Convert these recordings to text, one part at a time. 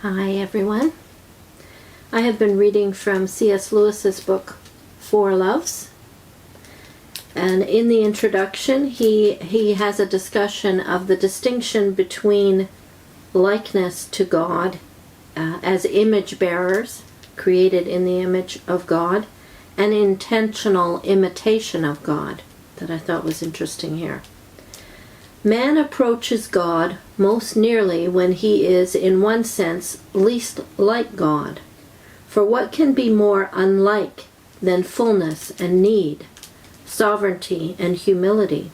Hi everyone. I have been reading from C.S. Lewis's book, Four Loves. And in the introduction, he has a discussion of the distinction between likeness to God as image bearers, created in the image of God, and intentional imitation of God, that I thought was interesting here. Man approaches God most nearly when he is, in one sense, least like God. For what can be more unlike than fullness and need, sovereignty and humility,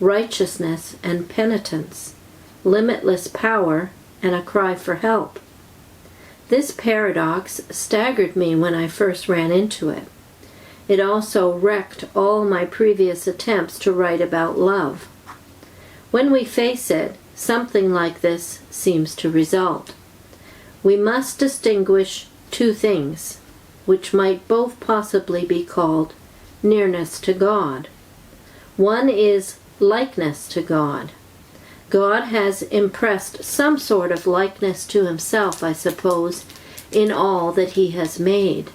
righteousness and penitence, limitless power and a cry for help? This paradox staggered me when I first ran into it. It also wrecked all my previous attempts to write about love. When we face it, something like this seems to result. We must distinguish two things, which might both possibly be called nearness to God. One is likeness to God. God has impressed some sort of likeness to himself, I suppose, in all that he has made.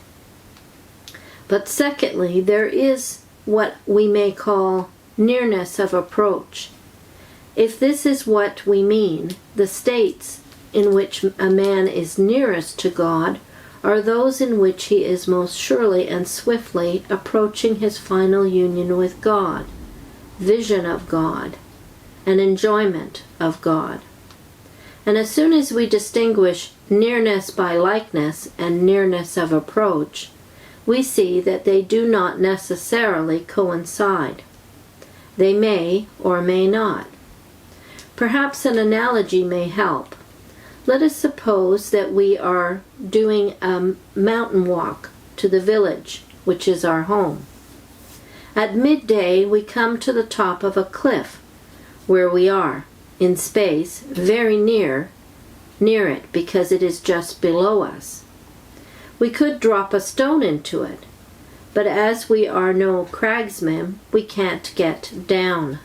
But secondly, there is what we may call nearness of approach. If this is what we mean, the states in which a man is nearest to God are those in which he is most surely and swiftly approaching his final union with God, vision of God, and enjoyment of God. And as soon as we distinguish nearness by likeness and nearness of approach, we see that they do not necessarily coincide. They may or may not. Perhaps an analogy may help. Let us suppose that we are doing a mountain walk to the village, which is our home. At midday, we come to the top of a cliff where we are, in space, very near it because it is just below us. We could drop a stone into it, but as we are no cragsmen, we can't get down.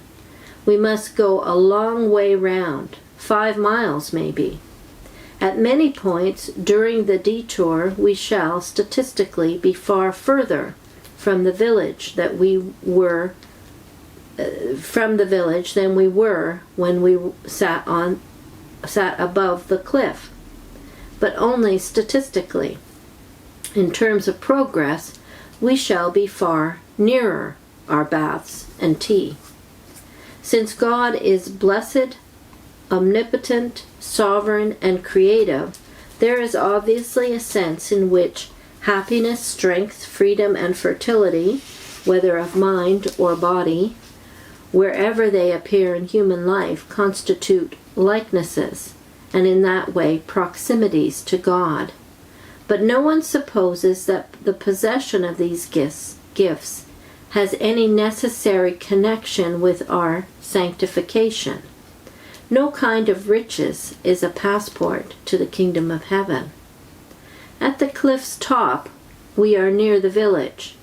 We must go a long way round, 5 miles maybe. At many points during the detour, we shall statistically be far further from the village than we were when we sat above the cliff, but only statistically. In terms of progress, we shall be far nearer our baths and tea. Since God is blessed, omnipotent, sovereign, and creative, there is obviously a sense in which happiness, strength, freedom, and fertility, whether of mind or body, wherever they appear in human life, constitute likenesses, and in that way proximities to God. But no one supposes that the possession of these gifts has any necessary connection with our sanctification. No kind of riches is a passport to the kingdom of heaven. At the cliff's top, we are near the village,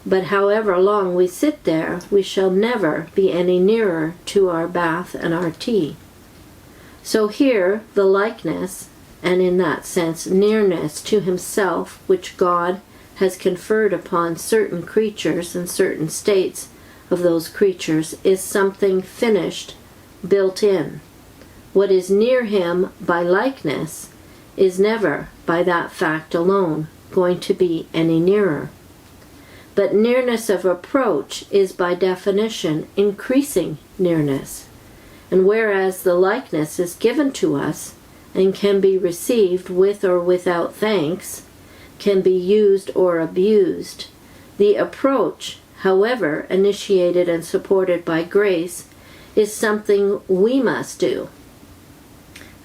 but however long we sit there, we shall never be any nearer to our bath and our tea. So here, the likeness, and in that sense nearness to himself, which God has conferred upon certain creatures and certain states of those creatures, is something finished, built in. What is near him by likeness is never, by that fact alone, going to be any nearer. But nearness of approach is by definition increasing nearness. And whereas the likeness is given to us and can be received with or without thanks, can be used or abused, the approach, however initiated and supported by grace, is something we must do.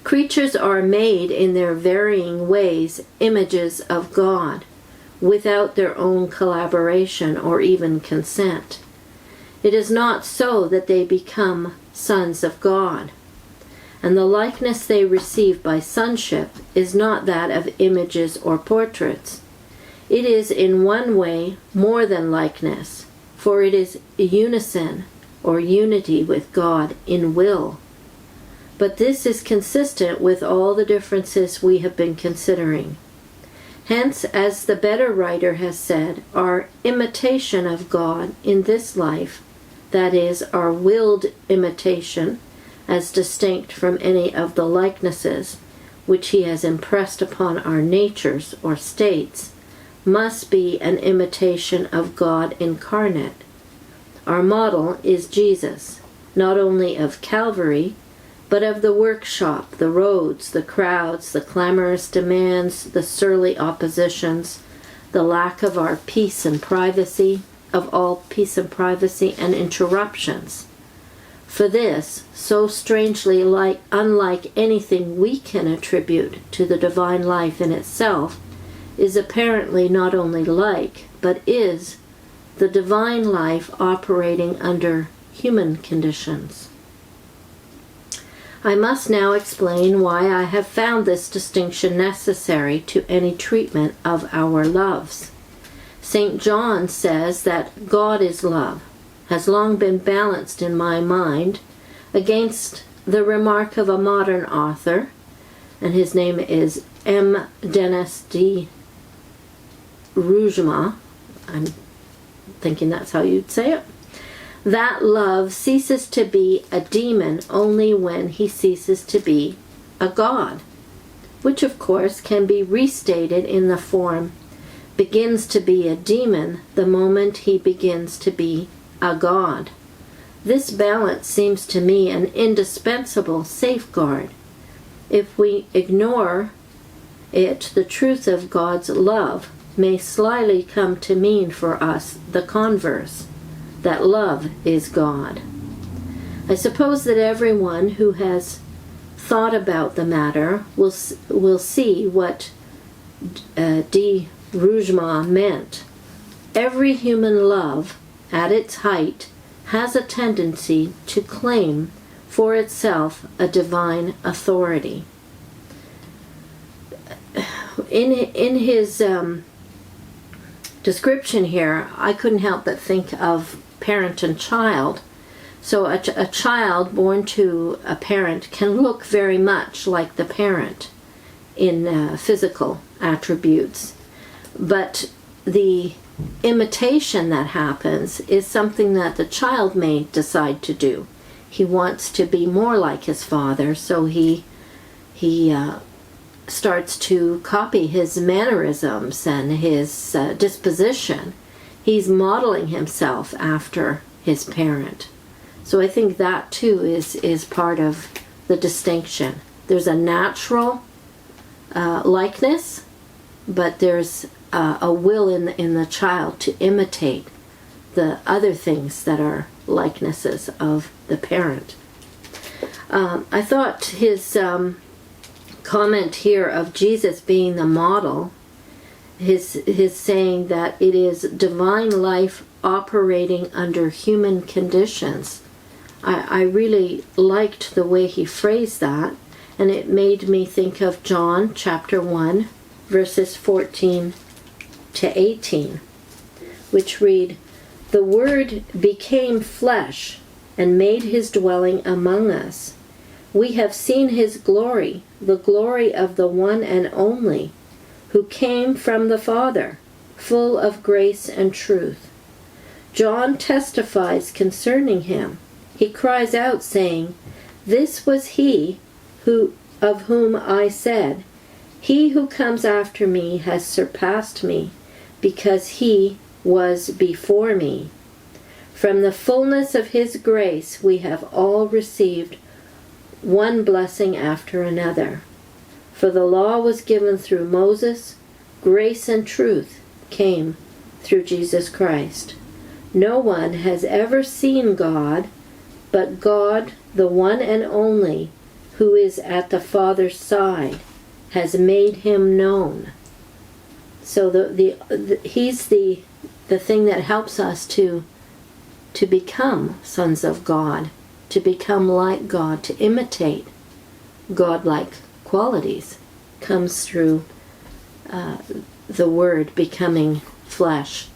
Creatures are made in their varying ways images of God, without their own collaboration or even consent. It is not so that they become sons of God. And the likeness they receive by sonship is not that of images or portraits. It is in one way more than likeness, for it is unison or unity with God in will. but this is consistent with all the differences we have been considering. Hence, as the better writer has said, our imitation of God in this life, that is, our willed imitation, as distinct from any of the likenesses which he has impressed upon our natures or states, must be an imitation of God incarnate. Our model is Jesus, not only of Calvary, but of the workshop, the roads, the crowds, the clamorous demands, the surly oppositions, the lack of our peace and privacy, of all peace and privacy and interruptions. For this, so strangely unlike anything we can attribute to the divine life in itself, is apparently not only like, but is, the divine life operating under human conditions. I must now explain why I have found this distinction necessary to any treatment of our loves. St. John says that God is love, has long been balanced in my mind against the remark of a modern author, and his name is M. Denis de Rougemont. I'm thinking that's how you'd say it. That love ceases to be a demon only when he ceases to be a god, which of course can be restated in the form begins to be a demon the moment he begins to be a god. This balance seems to me an indispensable safeguard. If we ignore it, the truth of God's love may slyly come to mean for us the converse, that love is God. I suppose that everyone who has thought about the matter will see what de Rougemont meant. Every human love, at its height, has a tendency to claim for itself a divine authority. In his description here, I couldn't help but think of parent and child. So a child born to a parent can look very much like the parent in physical attributes. But the imitation that happens is something that the child may decide to do. He wants to be more like his father, so he starts to copy his mannerisms and his disposition. He's modeling himself after his parent. So I think that too is part of the distinction. There's a natural likeness, but there's a will in the child to imitate the other things that are likenesses of the parent. I thought his comment here of Jesus being the model, his saying that it is divine life operating under human conditions, I really liked the way he phrased that, and it made me think of John chapter 1 verses 14 to 18, which read, "The Word became flesh and made his dwelling among us. We have seen his glory, the glory of the one and only, who came from the Father, full of grace and truth. John testifies concerning him. He cries out, saying, 'This was he of whom I said, He who comes after me has surpassed me, because he was before me.' From the fullness of his grace we have all received one blessing after another. For the law was given through Moses, grace and truth came through Jesus Christ. No one has ever seen God, but God, the one and only, who is at the Father's side, has made him known." So he's the thing that helps us to become sons of God, to become like God, to imitate God-like qualities, comes through the Word becoming flesh,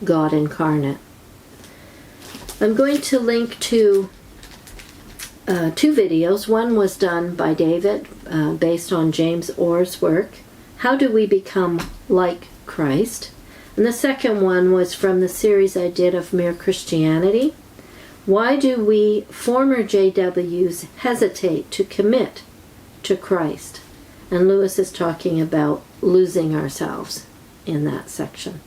God incarnate. I'm going to link to two videos. One was done by David based on James Orr's work, How Do We Become Like Christ? And the second one was from the series I did of Mere Christianity. Why do we former JWs hesitate to commit to Christ? And Lewis is talking about losing ourselves in that section.